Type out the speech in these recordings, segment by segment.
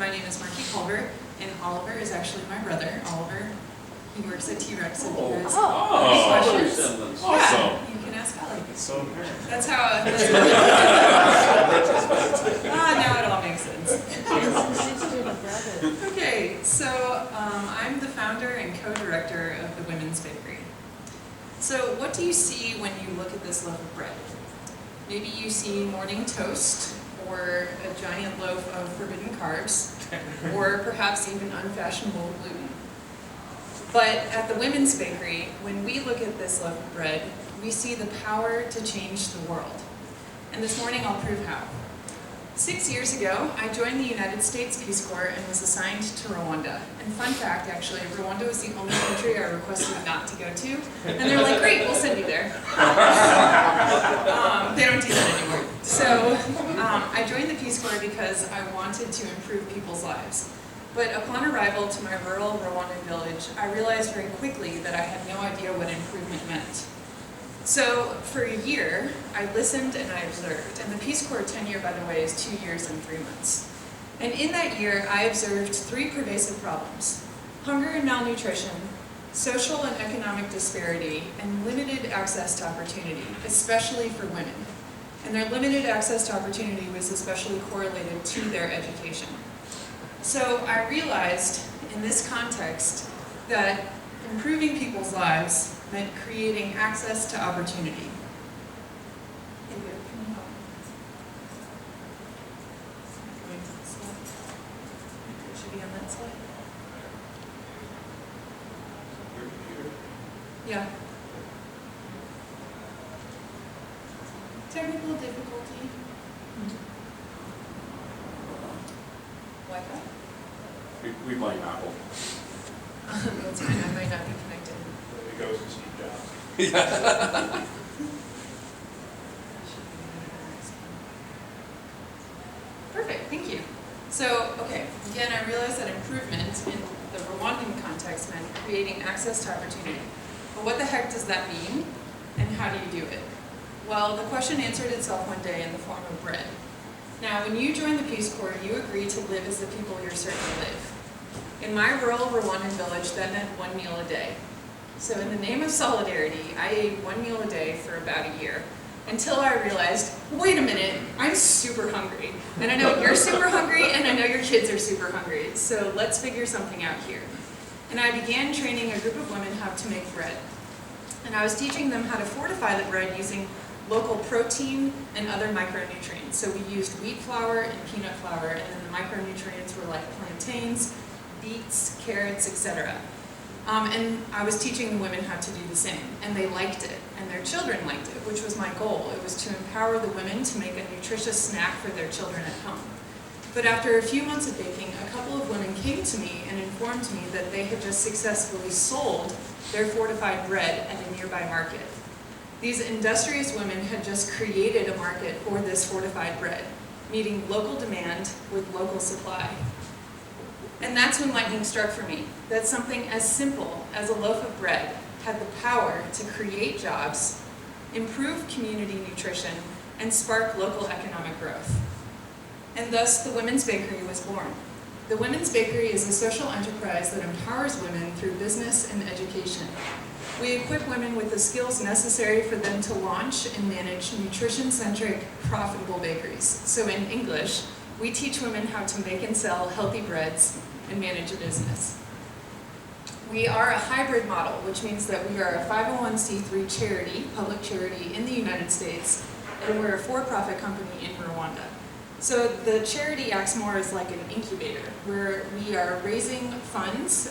my name is Marky Culver, and Oliver is actually my brother. Oliver, he works at T-Rex, so you guys have any questions? Awesome. Yeah, you can ask Ollie. It's so apparent. That's how now it all makes sense. Okay, so I'm the founder and co-director of the Women's Bakery. So what do you see when you look at this loaf of bread? Maybe you see morning toast, or a giant loaf of forbidden carbs, or perhaps even unfashionable gluten. But at the Women's Bakery, when we look at this loaf of bread, we see the power to change the world. And this morning I'll prove how. 6 years ago, I joined the United States Peace Corps and was assigned to Rwanda. And fun fact, actually, Rwanda was the only country I requested not to go to. And they're like, great, we'll send you there. They don't do that anymore. So I joined the Peace Corps because I wanted to improve people's lives. But upon arrival to my rural Rwandan village, I realized very quickly that I had no idea what improvement meant. So for a year, I listened and I observed. And the Peace Corps tenure, by the way, is 2 years and 3 months. And in that year, I observed 3 pervasive problems: hunger and malnutrition, social and economic disparity, and limited access to opportunity, especially for women. And their limited access to opportunity was especially correlated to their education. So I realized in this context that improving people's lives meant creating access to opportunity. It should be on that slide. Yeah. Technical difficulty. Wi-Fi? We blame Apple. That's fine, I might not be connected. It goes to Steve Jobs. Perfect, thank you. So, okay, again, I realized that improvement in the Rwandan context meant creating access to opportunity. But what the heck does that mean, and how do you do it? Well, the question answered itself one day in the form of bread. Now, when you join the Peace Corps, you agree to live as the people you're certain to live. In my rural Rwandan village, that meant 1 meal a day. So in the name of solidarity, I ate 1 meal a day for about a year, until I realized, wait a minute, I'm super hungry. And I know you're super hungry, and I know your kids are super hungry. So let's figure something out here. And I began training a group of women how to make bread. And I was teaching them how to fortify the bread using local protein and other micronutrients. So we used wheat flour and peanut flour, and then the micronutrients were like plantains, beets, carrots, etc. And I was teaching the women how to do the same, and they liked it, and their children liked it, which was my goal. It was to empower the women to make a nutritious snack for their children at home. But after a few months of baking, a couple of women came to me and informed me that they had just successfully sold their fortified bread at a nearby market. These industrious women had just created a market for this fortified bread, meeting local demand with local supply. And that's when lightning struck for me, that something as simple as a loaf of bread had the power to create jobs, improve community nutrition, and spark local economic growth. And thus, the Women's Bakery was born. The Women's Bakery is a social enterprise that empowers women through business and education. We equip women with the skills necessary for them to launch and manage nutrition-centric, profitable bakeries. So in English, we teach women how to make and sell healthy breads and manage a business. We are a hybrid model, which means that we are a 501c3 charity, public charity in the United States, and we're a for-profit company in Rwanda. So the charity acts more as like an incubator, where we are raising funds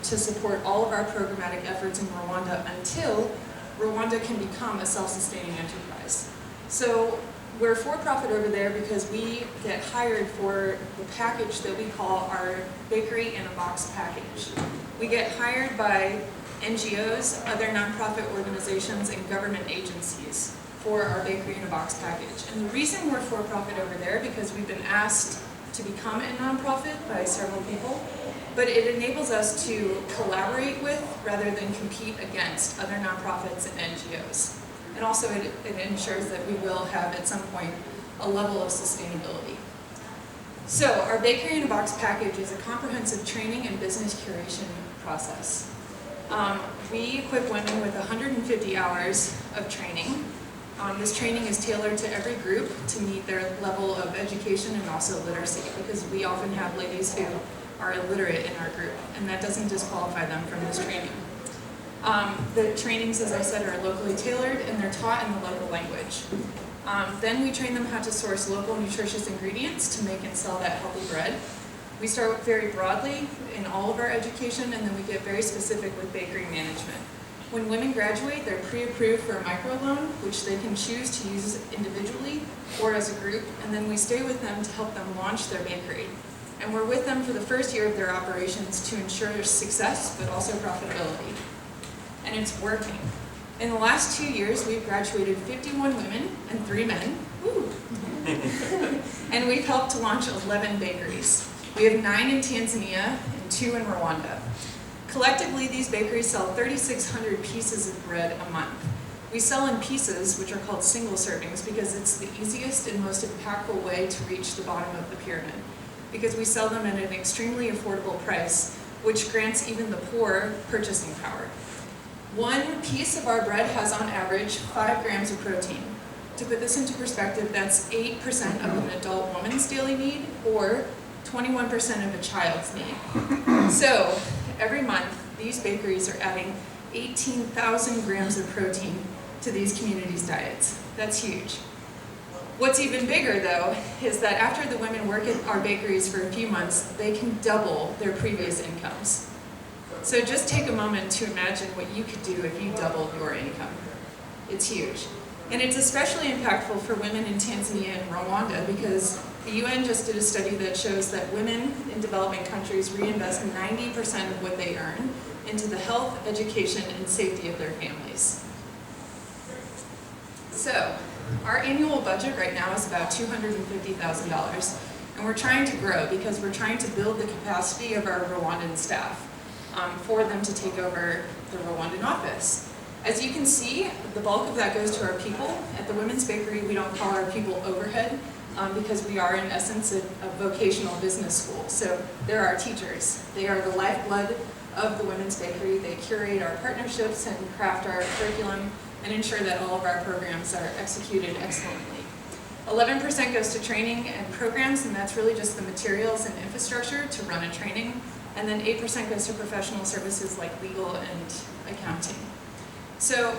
to support all of our programmatic efforts in Rwanda until Rwanda can become a self-sustaining enterprise. So we're for-profit over there because we get hired for the package that we call our Bakery in a Box package. We get hired by NGOs, other nonprofit organizations, and government agencies for our Bakery in a Box package. And the reason we're for-profit over there because we've been asked to become a nonprofit by several people, but it enables us to collaborate with rather than compete against other nonprofits and NGOs. And also it ensures that we will have at some point a level of sustainability. So our Bakery in a Box package is a comprehensive training and business curation process. We equip women with 150 hours of training. This training is tailored to every group to meet their level of education and also literacy, because we often have ladies who are illiterate in our group, and that doesn't disqualify them from this training. The trainings, as I said, are locally tailored and they're taught in the local language. Then we train them how to source local nutritious ingredients to make and sell that healthy bread. We start very broadly in all of our education, and then we get very specific with bakery management. When women graduate, they're pre-approved for a microloan, which they can choose to use individually or as a group, and then we stay with them to help them launch their bakery. And we're with them for the first year of their operations to ensure their success, but also profitability. And it's working. In the last 2 years, we've graduated 51 women and 3 men. Woo. And we've helped to launch 11 bakeries. We have 9 in Tanzania and 2 in Rwanda. Collectively, these bakeries sell 3,600 pieces of bread a month. We sell in pieces, which are called single servings, because it's the easiest and most impactful way to reach the bottom of the pyramid. Because we sell them at an extremely affordable price, which grants even the poor purchasing power. 1 piece of our bread has on average 5 grams of protein. To put this into perspective, that's 8% of an adult woman's daily need, or 21% of a child's need. So, every month, these bakeries are adding 18,000 grams of protein to these communities' diets. That's huge. What's even bigger, though, is that after the women work at our bakeries for a few months, they can double their previous incomes. So just take a moment to imagine what you could do if you doubled your income. It's huge. And it's especially impactful for women in Tanzania and Rwanda, because the UN just did a study that shows that women in developing countries reinvest 90% of what they earn into the health, education, and safety of their families. So, our annual budget right now is about $250,000, and we're trying to grow because we're trying to build the capacity of our Rwandan staff for them to take over the Rwandan office. As you can see, the bulk of that goes to our people. At the Women's Bakery, we don't call our people overhead because we are, in essence, a vocational business school. So they're our teachers. They are the lifeblood of the Women's Bakery. They curate our partnerships and craft our curriculum and ensure that all of our programs are executed excellently. 11% goes to training and programs, and that's really just the materials and infrastructure to run a training. And then 8% goes to professional services like legal and accounting. So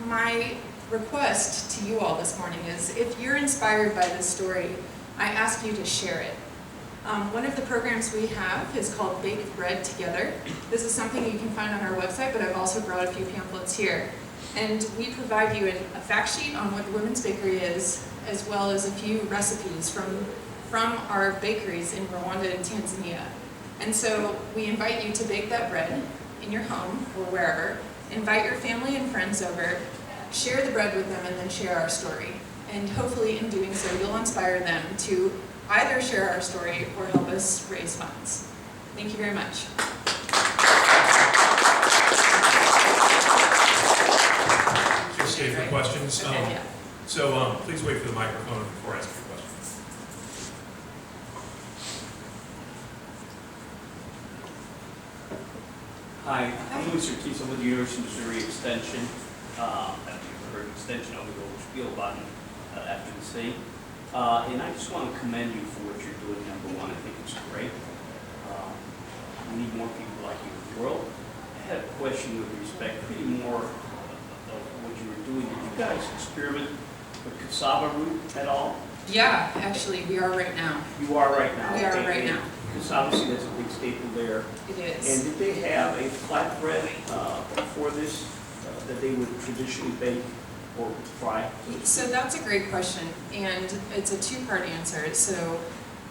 my request to you all this morning is, if you're inspired by this story, I ask you to share it. One of the programs we have is called Bake Bread Together. This is something you can find on our website, but I've also brought a few pamphlets here. And we provide you a fact sheet on what the Women's Bakery is, as well as a few recipes from our bakeries in Rwanda and Tanzania. And so we invite you to bake that bread in your home or wherever. Invite your family and friends over, share the bread with them, and then share our story. And hopefully in doing so, you'll inspire them to either share our story or help us raise funds. Thank you very much. Just stay for questions. Okay, yeah. So please wait for the microphone before asking your question. Hi, I'm Louis Ortiz. I'm with the University of Missouri Extension. I've heard extension. I'll go spiel about it after the same. And I just want to commend you for what you're doing. Number one, I think it's great. We need more people like you in the world. I had a question with respect, pretty more of what you were doing. Did you guys experiment with cassava root at all? Yeah, actually, we are right now. You are right now. We are right now. Because obviously that's a big staple there. It is. And did they have a flatbread for this that they would traditionally bake or fry? So that's a great question, and it's a two-part answer. So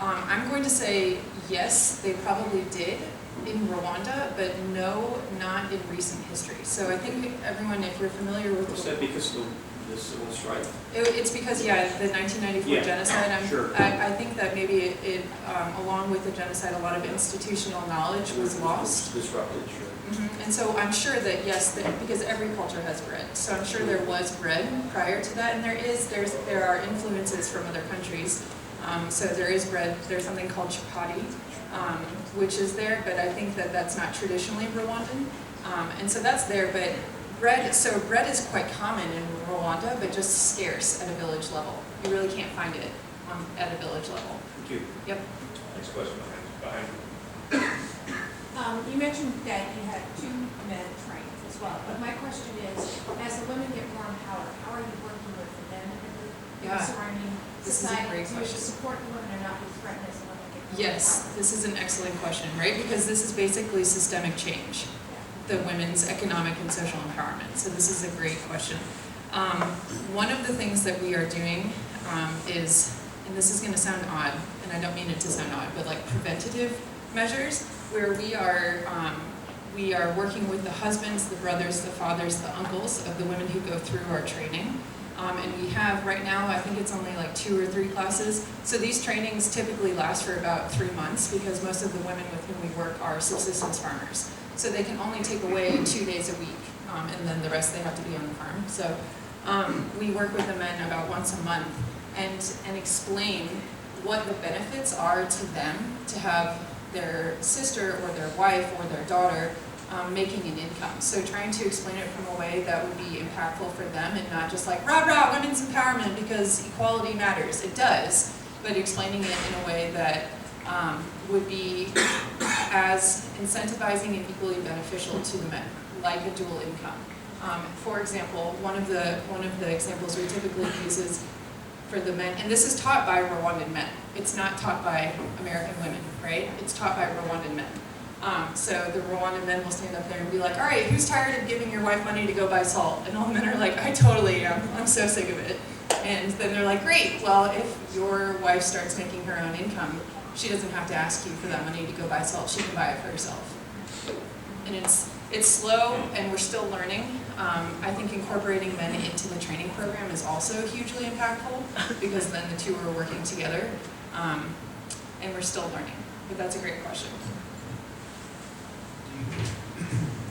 I'm going to say yes, they probably did in Rwanda, but no, not in recent history. So I think everyone, if you're familiar with... Was that because of the civil strife? It's because, yeah, the 1994 genocide. Sure. I think that maybe it along with the genocide, a lot of institutional knowledge was lost. Disrupted, sure. Mm-hmm. And so I'm sure that, yes, because every culture has bread. So I'm sure there was bread prior to that, and there are influences from other countries. So there is bread, there's something called chapati, which is there, but I think that that's not traditionally Rwandan. And so that's there, but bread is quite common in Rwanda, but just scarce at a village level. You really can't find it at a village level. Thank you. Yep. Next question behind you. You mentioned that you had 2 men trained as well, but my question is, as the women get more empowered, how are you working with the men in the Yeah. surrounding This is a society great to question. support the women and not be threatened as the women get more Yes, empowered? this is an excellent question, right? Because this is basically systemic change, the women's economic and social empowerment. So this is a great question. One of the things that we are doing is, and this is going to sound odd, and I don't mean it to sound odd, but like preventative measures, where we are working with the husbands, the brothers, the fathers, the uncles of the women who go through our training. And we have right now, I think it's only like 2 or 3 classes. So these trainings typically last for about 3 months because most of the women with whom we work are subsistence farmers. So they can only take away 2 days a week, and then the rest they have to be on the farm. So we work with the men about once a month and explain what the benefits are to them to have their sister or their wife or their daughter making an income. So trying to explain it from a way that would be impactful for them and not just like, rah, rah, women's empowerment because equality matters. It does, but explaining it in a way that would be as incentivizing and equally beneficial to the men, like a dual income. For example, one of the examples we typically use is for the men, and this is taught by Rwandan men. It's not taught by American women, right? It's taught by Rwandan men. So the Rwandan men will stand up there and be like, all right, who's tired of giving your wife money to go buy salt? And all the men are like, I totally am. I'm so sick of it. And then they're like, great, well, if your wife starts making her own income, she doesn't have to ask you for that money to go buy salt. She can buy it for herself. And it's slow, and we're still learning. I think incorporating men into the training program is also hugely impactful because then the two are working together, and we're still learning. But that's a great question.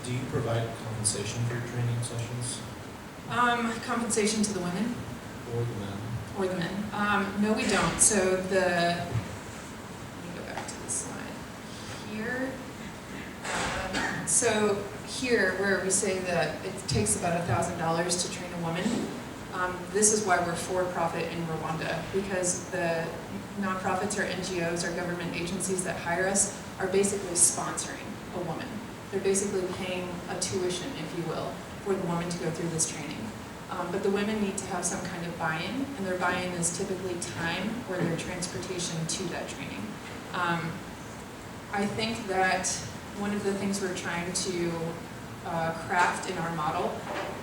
Do you provide compensation for your training sessions Compensation to the women or the men? or the men? No, we don't. So let me go back to the slide here. So here, where we say that it takes about $1,000 to train a woman, this is why we're for-profit in Rwanda, because the nonprofits or NGOs or government agencies that hire us are basically sponsoring a woman. They're basically paying a tuition, if you will, for the woman to go through this training. But the women need to have some kind of buy-in, and their buy-in is typically time or their transportation to that training. I think that one of the things we're trying to craft in our model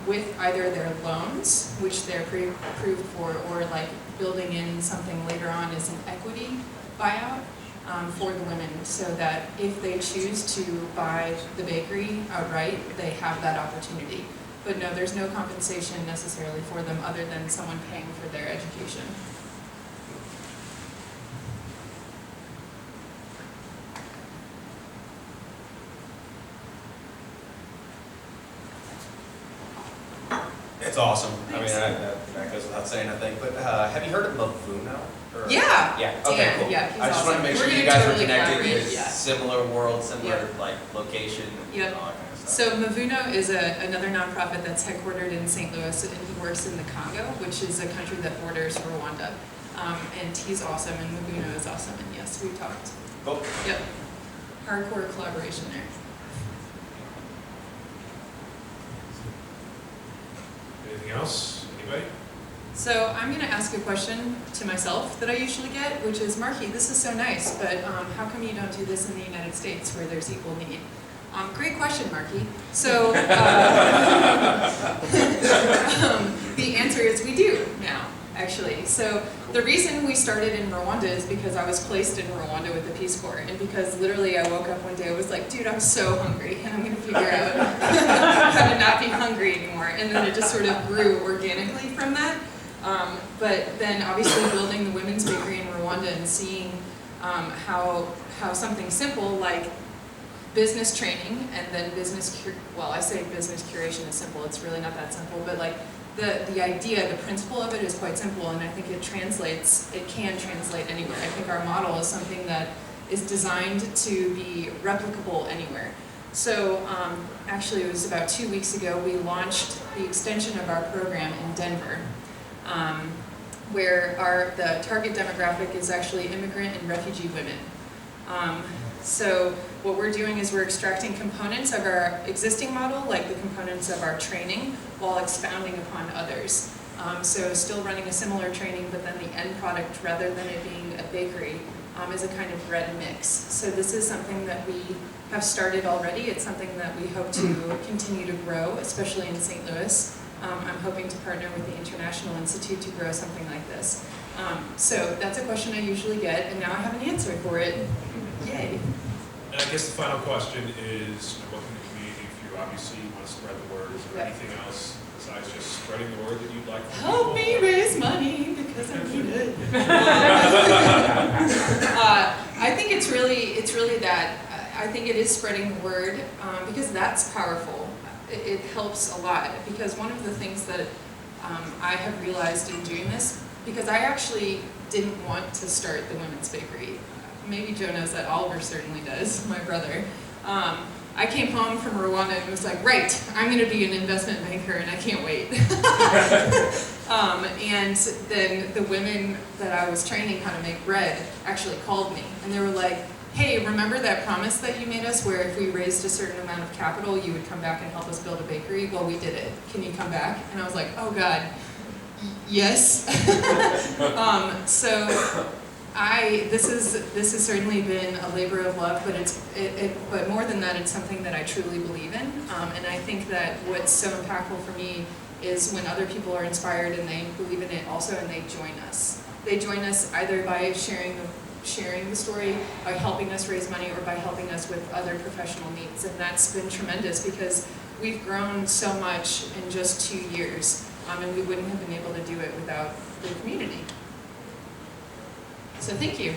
with either their loans, which they're pre-approved for, or like building in something later on as an equity buyout for the women, so that if they choose to buy the bakery outright, they have that opportunity. But no, there's no compensation necessarily for them other than someone paying for their education. It's awesome. Thanks. I mean, that goes without saying, I think. But have you heard of Mavuno? Or- Yeah. Yeah. Okay. Dan, Cool. yeah, he's I just want to awesome. make sure We're you gonna guys totally are connected. collaborate, It's yeah. similar world, similar Yep. like location, Yep. and all that kind of stuff. So Mavuno is another nonprofit that's headquartered in St. Louis, and he works in the Congo, which is a country that borders Rwanda. And he's awesome, and Mavuno is awesome, and yes, we talked. Cool. Yep. Hardcore collaboration there. Anything else? Anybody? So I'm going to ask a question to myself that I usually get, which is, Marky, this is so nice, but how come you don't do this in the United States where there's equal need? Great question, Marky. So the answer is we do now, actually. So the reason we started in Rwanda is because I was placed in Rwanda with the Peace Corps, and because literally I woke up one day, I was like, dude, I'm so hungry, and I'm going to figure out how to not be hungry anymore. And then it just sort of grew organically from that. But then obviously building the women's bakery in Rwanda and seeing how something simple like business training and then I say business curation is simple, it's really not that simple, but like the idea, the principle of it is quite simple, and I think it can translate anywhere. I think our model is something that is designed to be replicable anywhere. So actually it was about 2 weeks ago, we launched the extension of our program in Denver, where the target demographic is actually immigrant and refugee women. So what we're doing is we're extracting components of our existing model, like the components of our training, while expounding upon others. So still running a similar training, but then the end product, rather than it being a bakery, is a kind of bread mix. So this is something that we have started already. It's something that we hope to continue to grow, especially in St. Louis. I'm hoping to partner with the International Institute to grow something like this. So that's a question I usually get, and now I have an answer for it. Yay. And I guess the final question is, what can the community do for you? Obviously, you want to spread the word. Is there anything else besides just spreading the word that you'd like to Help me raise money because I need it. I think it's really that. I think it is spreading the word because that's powerful. It helps a lot, because one of the things that I have realized in doing this, because I actually didn't want to start the women's bakery. Maybe Joe knows that. Oliver certainly does, my brother. I came home from Rwanda and was like, right, I'm going to be an investment banker and I can't wait. And then the women that I was training how to make bread actually called me, and they were like, hey, remember that promise that you made us where if we raised a certain amount of capital, you would come back and help us build a bakery? Well, we did it. Can you come back? And I was like, oh God, yes. So this has certainly been a labor of love, but but more than that, it's something that I truly believe in. And I think that what's so impactful for me is when other people are inspired and they believe in it also, and they join us. They join us either by sharing the story, by helping us raise money, or by helping us with other professional needs. And that's been tremendous because we've grown so much in just 2 years, and we wouldn't have been able to do it without the community. So thank you.